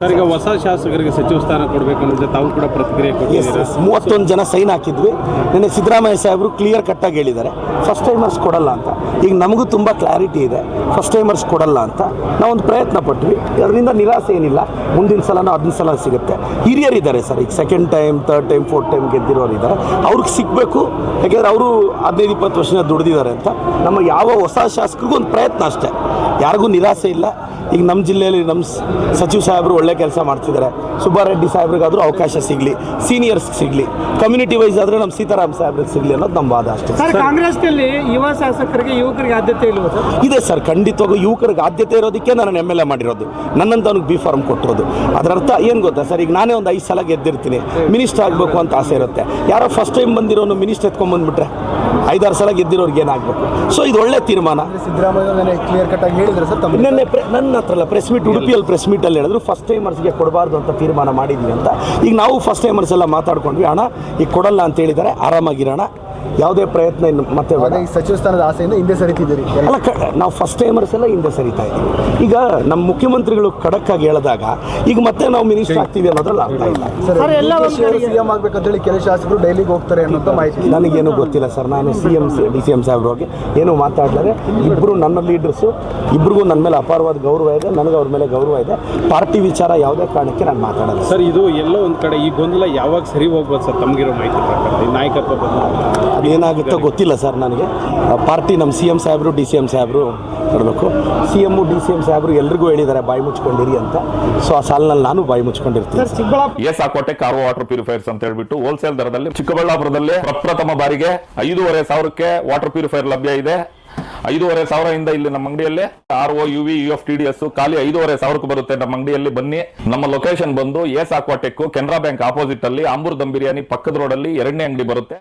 Sir, ಈಗ ಹೊಸ ಶಾಸಕರಿಗೆ ಸಚಿವ ಸ್ಥಾನ ಕೊಡಬೇಕು ಅನ್ನೋದು ತಾವು ಕೂಡ ಪ್ರತಿಕ್ರಿಯೆ ಕೊಟ್ಟಿದ್ದೀರಾ? 31 ಜನ ಸೈನ್ ಹಾಕಿದ್ವಿ. ನಿನ್ನೆ ಸಿದ್ದರಾಮಯ್ಯ ಸಾಹೇಬರು ಕ್ಲಿಯರ್ ಕಟ್ಟಾಗಿ ಹೇಳಿದ್ದಾರೆ ಫಸ್ಟ್ ಟೈಮರ್ಸ್ ಕೊಡಲ್ಲ ಅಂತ. ಈಗ ನಮಗೂ ತುಂಬ ಕ್ಲಾರಿಟಿ ಇದೆ, ಫಸ್ಟ್ ಟೈಮರ್ಸ್ ಕೊಡಲ್ಲ ಅಂತ. ನಾವೊಂದು ಪ್ರಯತ್ನ ಪಟ್ವಿ, ಅದರಿಂದ ನಿರಾಸೆ ಏನಿಲ್ಲ. ಮುಂದಿನ ಸಲನೂ 10 ಸಲ ಸಿಗುತ್ತೆ. ಹಿರಿಯರಿದ್ದಾರೆ ಸರ್, ಈಗ second time, third time, fourth time ಗೆದ್ದಿರೋರು ಇದ್ದಾರೆ. ಅವ್ರಿಗೆ ಸಿಗಬೇಕು, ಯಾಕೆಂದರೆ ಅವರು 15-20 ವರ್ಷ ದುಡಿದಿದ್ದಾರೆ ಅಂತ. ನಮ್ಮ ಯಾವ ಹೊಸ ಶಾಸಕರಿಗೂ ಒಂದು ಪ್ರಯತ್ನ ಅಷ್ಟೇ, ಯಾರಿಗೂ ನಿರಾಸೆ ಇಲ್ಲ. ಈಗ ನಮ್ಮ ಜಿಲ್ಲೆಯಲ್ಲಿ ನಮ್ಮ ಸಚಿವ ಸಾಹೇಬರು ಒಳ್ಳೆ ಕೆಲಸ ಮಾಡ್ತಿದ್ದಾರೆ. ಸುಬ್ಬಾರೆಡ್ಡಿ ಸಾಹೇಬ್ರಿಗಾದರೂ ಅವಕಾಶ ಸಿಗಲಿ, ಸೀನಿಯರ್ಸ್ ಸಿಗಲಿ, ಕಮ್ಯುನಿಟಿ ವೈಸ್ ಆದರೆ ನಮ್ಮ ಸೀತಾರಾಮ್ ಸಾಹೇಬ್ರಿಗೆ ಸಿಗಲಿ ಅನ್ನೋದು ನಮ್ಮ ವಾದ ಅಷ್ಟೇ. ಸರ್, ಕಾಂಗ್ರೆಸ್ನಲ್ಲಿ ಯುವ ಶಾಸಕರಿಗೆ ಯುವಕರಿಗೆ ಆದ್ಯತೆ ಇಲ್ವ ಸರ್? ಇದೆ ಸರ್, ಖಂಡಿತವಾಗೂ ಯುವಕರಿಗೆ ಆದ್ಯತೆ ಇರೋದಕ್ಕೆ ನಾನು MLA ಮಾಡಿರೋದು, ನನ್ನಂತ ಅವ್ನಿಗೆ B ಫಾರ್ಮ್ ಕೊಟ್ಟಿರೋದು. ಅದರ ಅರ್ಥ ಏನು ಗೊತ್ತಾ ಸರ್, ಈಗ ನಾನೇ ಒಂದು 5 ಸಲ ಗೆದ್ದಿರ್ತೀನಿ, ಮಿನಿಸ್ಟರ್ ಆಗಬೇಕು ಅಂತ ಆಸೆ ಇರುತ್ತೆ. ಯಾರೋ ಫಸ್ಟ್ ಟೈಮ್ ಬಂದಿರೋನು ಮಿನಿಸ್ಟರ್ ಎತ್ಕೊಂಡ್ಬಂದ್ಬಿಟ್ರೆ 5-6 ಸಲ ಗೆದ್ದಿರೋರಿಗೆ ಏನಾಗಬೇಕು? ಸೊ ಇದು ಒಳ್ಳೆ ತೀರ್ಮಾನ. ಸಿದ್ದರಾಮಯ್ಯ ಕ್ಲಿಯರ್ ಕಟ್ ಆಗಿ ಹೇಳಿದ್ರೆ ಸರ್, ನಿನ್ನೆ ನನ್ನ ಹತ್ರ ಅಲ್ಲ, ಪ್ರೆಸ್ ಮೀಟ್, ಉಡುಪಿಯಲ್ಲಿ ಪ್ರೆಸ್ ಮೀಟಲ್ಲಿ ಹೇಳಿದ್ರು ಫಸ್ಟ್ ಟೈಮರ್ಸ್ಗೆ ಕೊಡಬಾರ್ದು ಅಂತ ತೀರ್ಮಾನ ಮಾಡಿದ್ವಿ ಅಂತ. ಈಗ ನಾವು ಫಸ್ಟ್ ಟೈಮರ್ಸ್ ಎಲ್ಲ ಮಾತಾಡ್ಕೊಂಡ್ವಿ, ಹಣ ಈಗ ಕೊಡಲ್ಲ ಅಂತ ಹೇಳಿದ್ದಾರೆ, ಆರಾಮಾಗಿರೋಣ, ಯಾವುದೇ ಪ್ರಯತ್ನ ಇನ್ನು ಮತ್ತೆ ಸಚಿವ ಸ್ಥಾನದ ಆಸೆಯಿಂದ ಹಿಂದೆ ಸರಿತಿದ್ದೀರಿ ಅಲ್ಲ. ನಾವು ಫಸ್ಟ್ ಟೈಮರ್ಸ್ ಎಲ್ಲ ಹಿಂದೆ ಸರಿತಾ ಇದ್ದೀವಿ. ಈಗ ನಮ್ಮ ಮುಖ್ಯಮಂತ್ರಿಗಳು ಖಡಕ್ ಆಗಿ ಹೇಳಿದಾಗ ಈಗ ಮತ್ತೆ ನಾವು ಮಿನಿಸ್ಟರ್ ಆಗ್ತೀವಿ ಅನ್ನೋದ್ರಲ್ಲಿ ಅರ್ಥ ಇಲ್ಲ. ಸಿಎಂ ಆಗ್ಬೇಕಂತೇಳಿ ಕೆಲವು ಶಾಸಕರು ಡೈಲಿಗೆ ಹೋಗ್ತಾರೆ ಅನ್ನೋ ಮಾಹಿತಿ ನನಗೇನು ಗೊತ್ತಿಲ್ಲ ಸರ್. ನಾನು DCM ಸಾಹೇಬ್ರಿಗೆ ಏನೂ ಮಾತಾಡಲಾರೆ. ಇಬ್ಬರು ನನ್ನ ಲೀಡರ್ಸು, ಇಬ್ಬರಿಗೂ ನನ್ನ ಮೇಲೆ ಅಪಾರವಾದ ಗೌರವ ಇದೆ, ನನಗೆ ಅವ್ರ ಮೇಲೆ ಗೌರವ ಇದೆ. ಪಾರ್ಟಿ ವಿಚಾರ ಯಾವುದೇ ಕಾರಣಕ್ಕೆ ನಾನು ಮಾತಾಡಲ್ಲ ಸರ್. ಇದು ಎಲ್ಲೋ ಒಂದು ಕಡೆ ಈ ಗೊಂದಲ ಯಾವಾಗ ಸರಿ ಹೋಗ್ಬೋದು ಸರ್ ತಮಗಿರೋ ಮಾಹಿತಿ ಪ್ರಕಾರ? ನಾಯಕತ್ವ ಅದೇನಾಗುತ್ತೋ ಗೊತ್ತಿಲ್ಲ ಸರ್ ನನಗೆ. ಪಾರ್ಟಿ ನಮ್ಮ CM ಸಾಹೇಬರು, DCM ಸಾಹೇಬರು ನೋಡಬೇಕು. CM DCM ಸಾಹೇಬರು ಎಲ್ರಿಗೂ ಹೇಳಿದ್ದಾರೆ ಬಾಯಿ ಮುಚ್ಕೊಂಡಿರಿ ಅಂತ. ಸೊ ಆ ಸಾಲಿನಲ್ಲಿ ನಾನು ಬಾಯಿ ಮುಚ್ಕೊಂಡಿರ್ತೀನಿ. ಸಾಕೋಟೆ ಕಾರ್ವೋ ವಾಟರ್ ಪ್ಯೂರಿಫೈರ್ಸ್ ಅಂತ ಹೇಳ್ಬಿಟ್ಟು ಹೋಲ್ಸೇಲ್ ದರದಲ್ಲಿ ಚಿಕ್ಕಬಳ್ಳಾಪುರದಲ್ಲಿ ಪ್ರಪ್ರಥಮ ಬಾರಿಗೆ 5,500ಕ್ಕೆ ವಾಟರ್ ಪ್ಯೂರಿಫೈರ್ ಲಭ್ಯ ಇದೆ. 5,500 ಇಲ್ಲಿ ನಮ್ಮ ಅಂಗಡಿಯಲ್ಲಿ RO UV UF TDS ಖಾಲಿ 5,500 ಬರುತ್ತೆ ನಮ್ಮ ಅಂಗಡಿಯಲ್ಲಿ. ಬನ್ನಿ. ನಮ್ಮ ಲೊಕೇಶನ್ ಬಂದು ಸಾಕೋಟೆಕ್ ಕೆನರಾ ಬ್ಯಾಂಕ್ ಆಪೋಸಿಟ್ ಅಲ್ಲಿ ಆಂಬೂರ್ ದಮ್ ಬಿರಿಯಾನಿ ಪಕ್ಕದ ರೋಡ್ ಅಲ್ಲಿ 2ನೇ ಅಂಗಡಿ ಬರುತ್ತೆ.